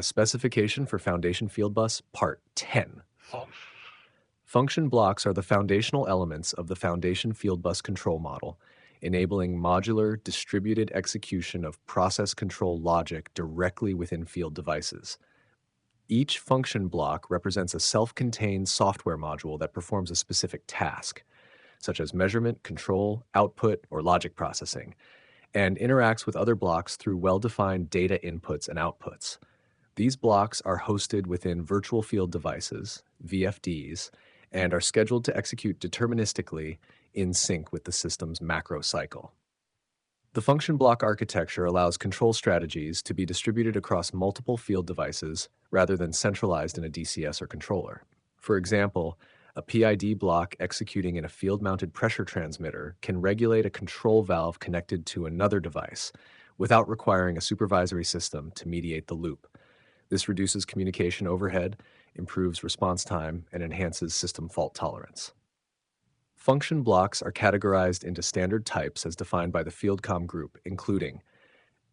Specification for Foundation Fieldbus, Part 10. Function blocks are the foundational elements of the Foundation Fieldbus control model, enabling modular, distributed execution of process control logic directly within field devices. Each function block represents a self-contained software module that performs a specific task, such as measurement, control, output, or logic processing, and interacts with other blocks through well-defined data inputs and outputs. These blocks are hosted within virtual field devices, VFDs, and are scheduled to execute deterministically in sync with the system's macrocycle. The function block architecture allows control strategies to be distributed across multiple field devices rather than centralized in a DCS or controller. For example, a PID block executing in a field-mounted pressure transmitter can regulate a control valve connected to another device without requiring a supervisory system to mediate the loop. This reduces communication overhead, improves response time, and enhances system fault tolerance. Function blocks are categorized into standard types as defined by the FieldCom group, including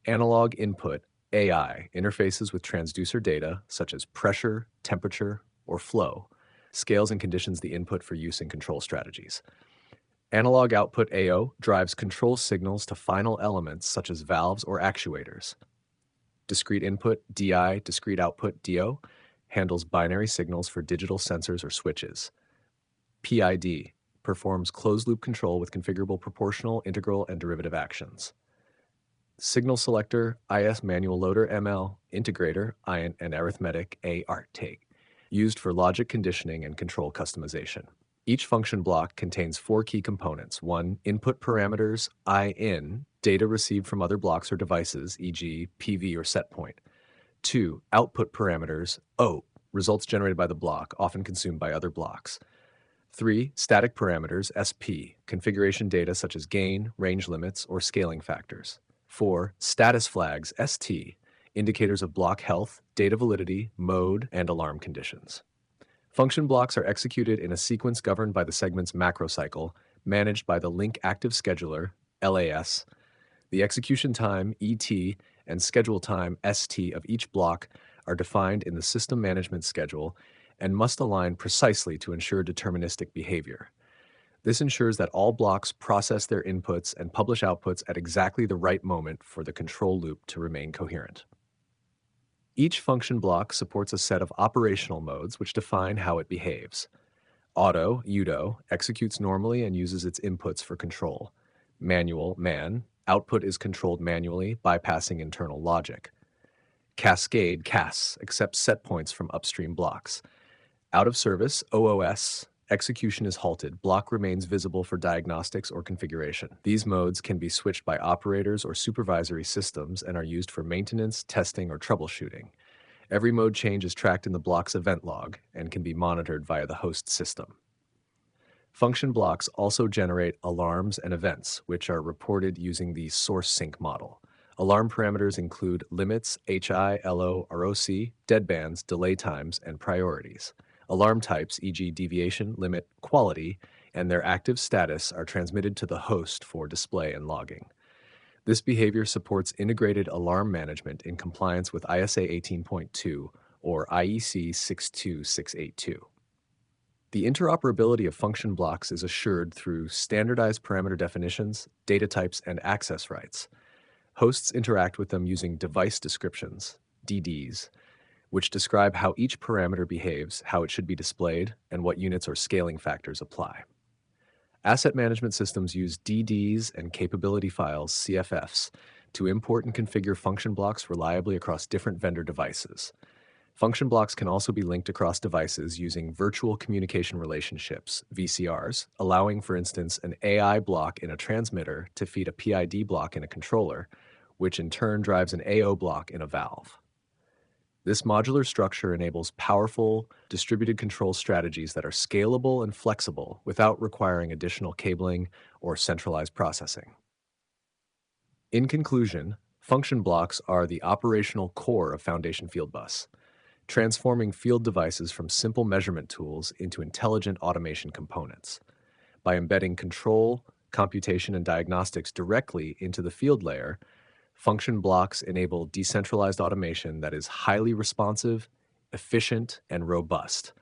analog input, AI, interfaces with transducer data such as pressure, temperature, or flow, scales and conditions the input for use in control strategies. Analog output AO drives control signals to final elements such as valves or actuators. Discrete input DI, discrete output DO, handles binary signals for digital sensors or switches. PID performs closed-loop control with configurable proportional, integral, and derivative actions. Signal selector, IS manual loader ML, integrator, ION, and arithmetic ART, used for logic conditioning and control customization. Each function block contains 4 key components. 1. Input parameters, IN, data received from other blocks or devices, e.g. PV or set point. 2. Output parameters, O, results generated by the block, often consumed by other blocks. 3. Static parameters, SP, configuration data such as gain, range limits, or scaling factors. 4. Status flags, ST, indicators of block health, data validity, mode, and alarm conditions. Function blocks are executed in a sequence governed by the segment's macrocycle, managed by the link active scheduler, LAS. The execution time, ET, and schedule time, ST, of each block are defined in the system management schedule and must align precisely to ensure deterministic behavior. This ensures that all blocks process their inputs and publish outputs at exactly the right moment for the control loop to remain coherent. Each function block supports a set of operational modes which define how it behaves. Auto, UDO, executes normally and uses its inputs for control. Manual, MAN, output is controlled manually, bypassing internal logic. Cascade, CAS, accepts set points from upstream blocks. Out of service, OOS, execution is halted. Block remains visible for diagnostics or configuration. These modes can be switched by operators or supervisory systems and are used for maintenance, testing, or troubleshooting. Every mode change is tracked in the block's event log and can be monitored via the host system. Function blocks also generate alarms and events, which are reported using the source sync model. Alarm parameters include limits, HI, LO, ROC, deadbands, delay times, and priorities. Alarm types, e.g. deviation, limit, quality, and their active status are transmitted to the host for display and logging. This behavior supports integrated alarm management in compliance with ISA 18.2 or IEC 62682. The interoperability of function blocks is assured through standardized parameter definitions, data types, and access rights. Hosts interact with them using device descriptions, DDs, which describe how each parameter behaves, how it should be displayed, and what units or scaling factors apply. Asset management systems use DDs and capability files, CFFs, to import and configure function blocks reliably across different vendor devices. Function blocks can also be linked across devices using virtual communication relationships, VCRs, allowing, for instance, an AI block in a transmitter to feed a PID block in a controller, which in turn drives an AO block in a valve. This modular structure enables powerful, distributed control strategies that are scalable and flexible without requiring additional cabling or centralized processing. In conclusion, function blocks are the operational core of Foundation Fieldbus, transforming field devices from simple measurement tools into intelligent automation components. By embedding control, computation, and diagnostics directly into the field layer, Function blocks enable decentralized automation that is highly responsive, efficient, and robust,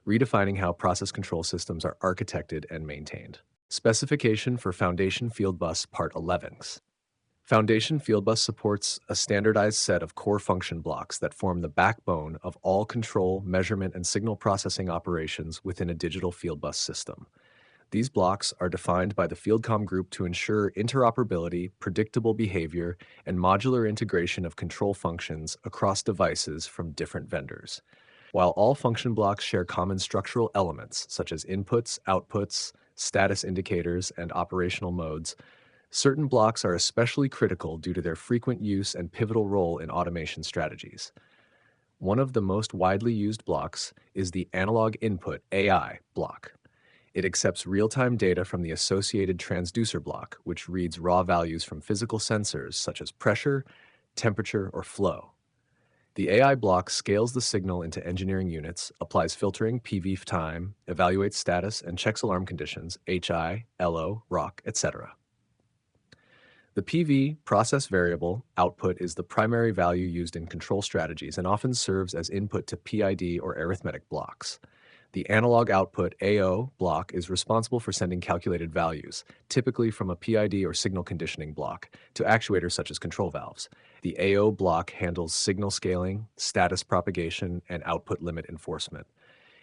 redefining how process control systems are architected and maintained. Specification for Foundation Fieldbus Part 11. Foundation Fieldbus supports a standardized set of core function blocks that form the backbone of all control, measurement, and signal processing operations within a digital fieldbus system. These blocks are defined by the FieldCom group to ensure interoperability, predictable behavior, and modular integration of control functions across devices from different vendors. While all function blocks share common structural elements such as inputs, outputs, status indicators, and operational modes, certain blocks are especially critical due to their frequent use and pivotal role in automation strategies. One of the most widely used blocks is the analog input AI block. It accepts real-time data from the associated transducer block, which reads raw values from physical sensors such as pressure, temperature, or flow. The AI block scales the signal into engineering units, applies filtering, PV time, evaluates status, and checks alarm conditions, HI, LO, ROC, etc. The PV, process variable, output is the primary value used in control strategies and often serves as input to PID or arithmetic blocks. The analog output AO block is responsible for sending calculated values, typically from a PID or signal conditioning block, to actuators such as control valves. The AO block handles signal scaling, status propagation, and output limit enforcement.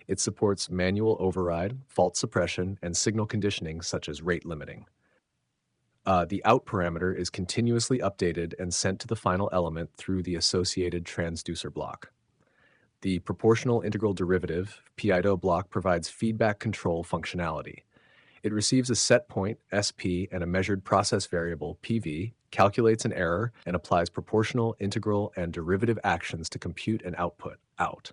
It supports manual override, fault suppression, and signal conditioning such as rate limiting. The out parameter is continuously updated and sent to the final element through the associated transducer block. The proportional integral derivative, PIDO block, provides feedback control functionality. It receives a set point, SP, and a measured process variable, PV, calculates an error, and applies proportional, integral, and derivative actions to compute an output, out.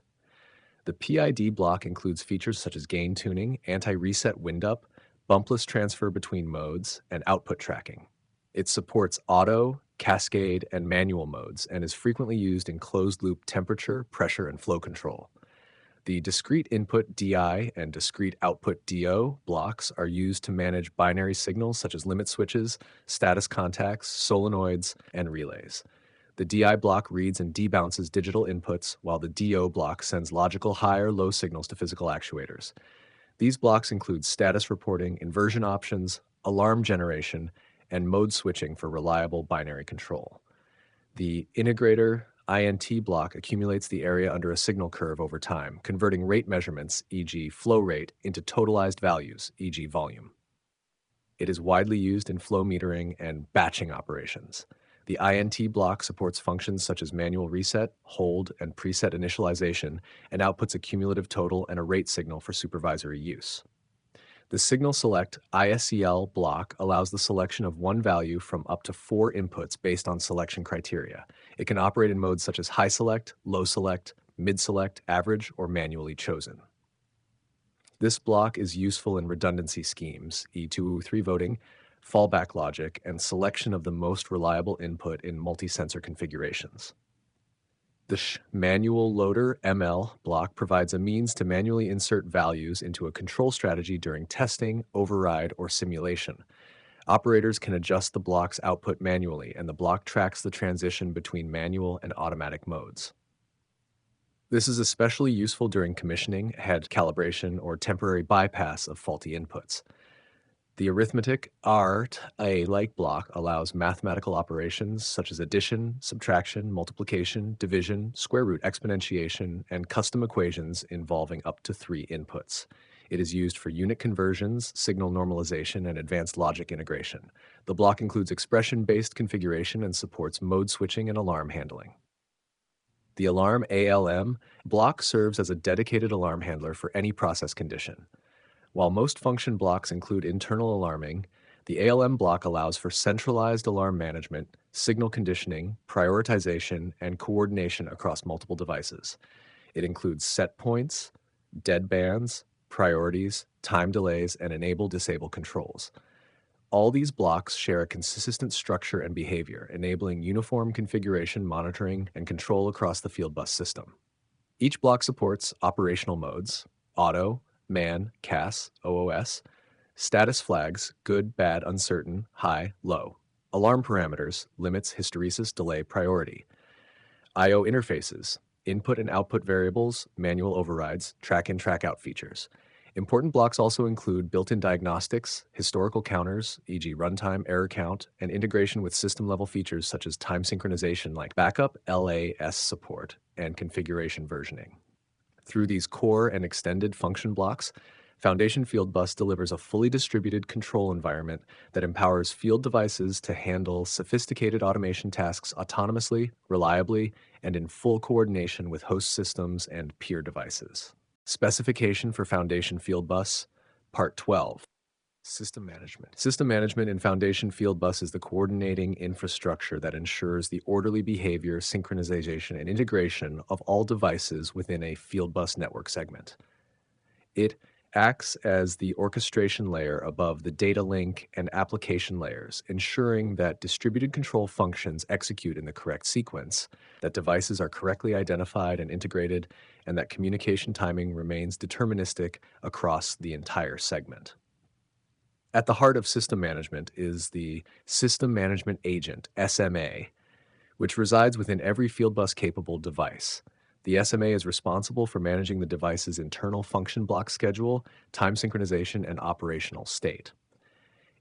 The PID block includes features such as gain tuning, anti-reset wind-up, bumpless transfer between modes, and output tracking. It supports auto, cascade, and manual modes and is frequently used in closed-loop temperature, pressure, and flow control. The discrete input DI and discrete output DO blocks are used to manage binary signals such as limit switches, status contacts, solenoids, and relays. The DI block reads and debounces digital inputs, while the DO block sends logical high or low signals to physical actuators. These blocks include status reporting, inversion options, alarm generation, and mode switching for reliable binary control. The integrator INT block accumulates the area under a signal curve over time, converting rate measurements, e.g. flow rate, into totalized values, e.g. volume. It is widely used in flow metering and batching operations. The INT block supports functions such as manual reset, hold, and preset initialization, and outputs a cumulative total and a rate signal for supervisory use. The signal select ISCL block allows the selection of one value from up to 4 inputs based on selection criteria. It can operate in modes such as high select, low select, mid select, average, or manually chosen. This block is useful in redundancy schemes, E203 voting, fallback logic, and selection of the most reliable input in multi-sensor configurations. The manual loader ML block provides a means to manually insert values into a control strategy during testing, override, or simulation. Operators can adjust the block's output manually, and the block tracks the transition between manual and automatic modes. This is especially useful during commissioning, head calibration, or temporary bypass of faulty inputs. The arithmetic ART-A-like block allows mathematical operations such as addition, subtraction, multiplication, division, square root exponentiation, and custom equations involving up to 3 inputs. It is used for unit conversions, signal normalization, and advanced logic integration. The block includes expression-based configuration and supports mode switching and alarm handling. The alarm ALM block serves as a dedicated alarm handler for any process condition. While most function blocks include internal alarming, the ALM block allows for centralized alarm management, signal conditioning, prioritization, and coordination across multiple devices. It includes set points, deadbands, priorities, time delays, and enable-disable controls. All these blocks share a consistent structure and behavior, enabling uniform configuration, monitoring, and control across the Fieldbus system. Each block supports operational modes, auto, man, CAS, OOS, status flags, good, bad, uncertain, high, low. Alarm parameters, limits, hysteresis, delay, priority. I/O interfaces, input and output variables, manual overrides, track-in, track-out features. Important blocks also include built-in diagnostics, historical counters, e.g. runtime, error count, and integration with system-level features such as time synchronization like backup, LAS support, and configuration versioning. Through these core and extended function blocks, Foundation Fieldbus delivers a fully distributed control environment that empowers field devices to handle sophisticated automation tasks autonomously, reliably, and in full coordination with host systems and peer devices. Specification for Foundation Fieldbus, Part 12. System management. System management in Foundation Fieldbus is the coordinating infrastructure that ensures the orderly behavior, synchronization, and integration of all devices within a Fieldbus network segment. It acts as the orchestration layer above the data link and application layers, ensuring that distributed control functions execute in the correct sequence, that devices are correctly identified and integrated, and that communication timing remains deterministic across the entire segment. At the heart of system management is the System Management Agent, SMA, which resides within every Fieldbus-capable device. The SMA is responsible for managing the device's internal function block schedule, time synchronization, and operational state.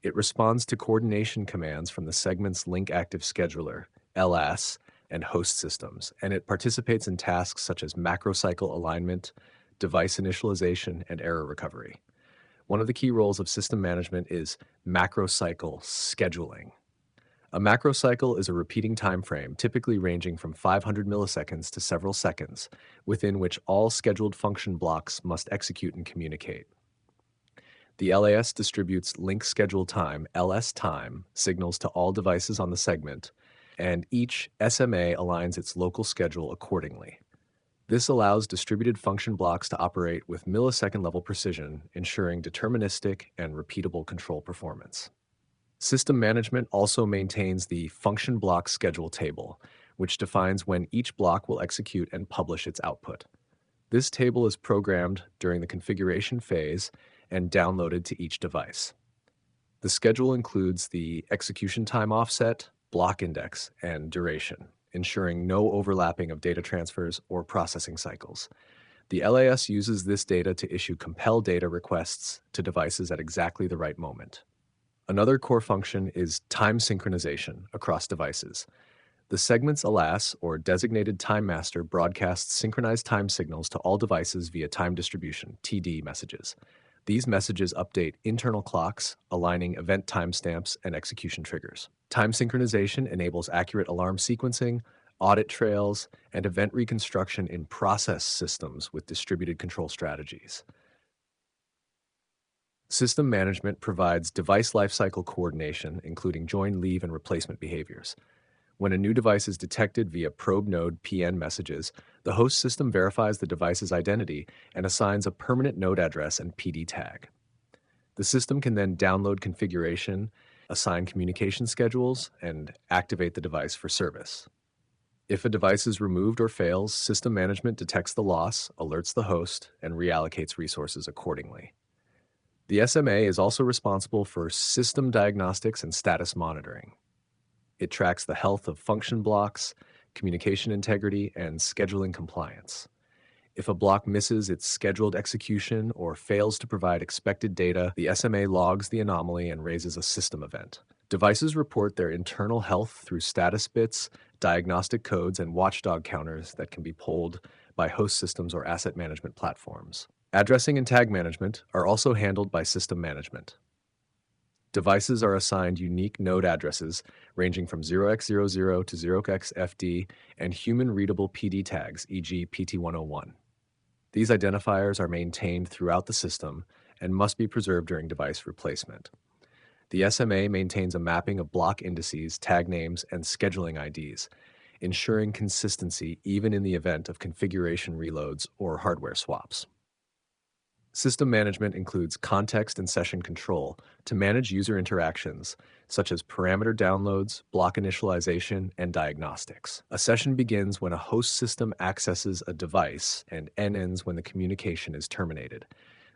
It responds to coordination commands from the segment's link active scheduler, LS, and host systems, and it participates in tasks such as macrocycle alignment, device initialization, and error recovery. One of the key roles of system management is macrocycle scheduling. A macrocycle is a repeating time frame, typically ranging from 500 milliseconds to several seconds, within which all scheduled function blocks must execute and communicate. The LAS distributes link schedule time, LS time, signals to all devices on the segment, and each SMA aligns its local schedule accordingly. This allows distributed function blocks to operate with millisecond-level precision, ensuring deterministic and repeatable control performance. System management also maintains the function block schedule table, which defines when each block will execute and publish its output. This table is programmed during the configuration phase and downloaded to each device. The schedule includes the execution time offset, block index, and duration, ensuring no overlapping of data transfers or processing cycles. The LAS uses this data to issue compel data requests to devices at exactly the right moment. Another core function is time synchronization across devices. The segment's ALAS, or designated time master, broadcasts synchronized time signals to all devices via time distribution, TD messages. These messages update internal clocks, aligning event timestamps and execution triggers. Time synchronization enables accurate alarm sequencing, audit trails, and event reconstruction in process systems with distributed control strategies. System management provides device lifecycle coordination, including join, leave, and replacement behaviors. When a new device is detected via probe node PN messages, the host system verifies the device's identity and assigns a permanent node address and PD tag. The system can then download configuration, assign communication schedules, and activate the device for service. If a device is removed or fails, system management detects the loss, alerts the host, and reallocates resources accordingly. The SMA is also responsible for system diagnostics and status monitoring. It tracks the health of function blocks, communication integrity, and scheduling compliance. If a block misses its scheduled execution or fails to provide expected data, the SMA logs the anomaly and raises a system event. Devices report their internal health through status bits, diagnostic codes, and watchdog counters that can be pulled by host systems or asset management platforms. Addressing and tag management are also handled by system management. Devices are assigned unique node addresses ranging from 0x00 to 0xFD and human-readable PD tags, e.g. PT101. These identifiers are maintained throughout the system and must be preserved during device replacement. The SMA maintains a mapping of block indices, tag names, and scheduling IDs, ensuring consistency even in the event of configuration reloads or hardware swaps. System management includes context and session control to manage user interactions, such as parameter downloads, block initialization, and diagnostics. A session begins when a host system accesses a device and ends when the communication is terminated.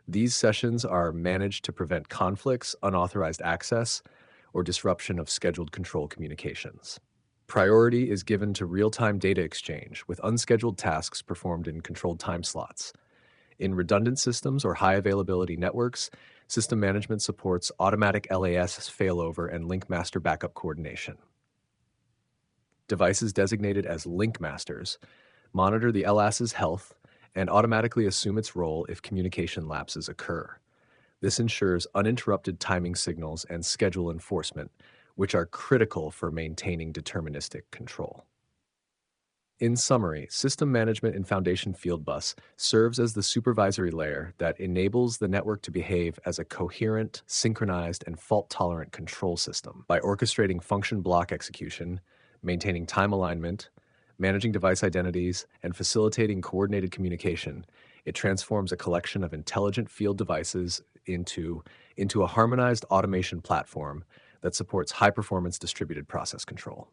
These sessions are managed to prevent conflicts, unauthorized access, or disruption of scheduled control communications. Priority is given to real-time data exchange, with unscheduled tasks performed in controlled time slots. In redundant systems or high-availability networks, system management supports automatic LAS failover and link master backup coordination. Devices designated as link masters monitor the LAS's health and automatically assume its role if communication lapses occur. This ensures uninterrupted timing signals and schedule enforcement, which are critical for maintaining deterministic control. In summary, system management in Foundation Fieldbus serves as the supervisory layer that enables the network to behave as a coherent, synchronized, and fault-tolerant control system. By orchestrating function block execution, maintaining time alignment, managing device identities, and facilitating coordinated communication, it transforms a collection of intelligent field devices into a harmonized automation platform that supports high-performance distributed process control.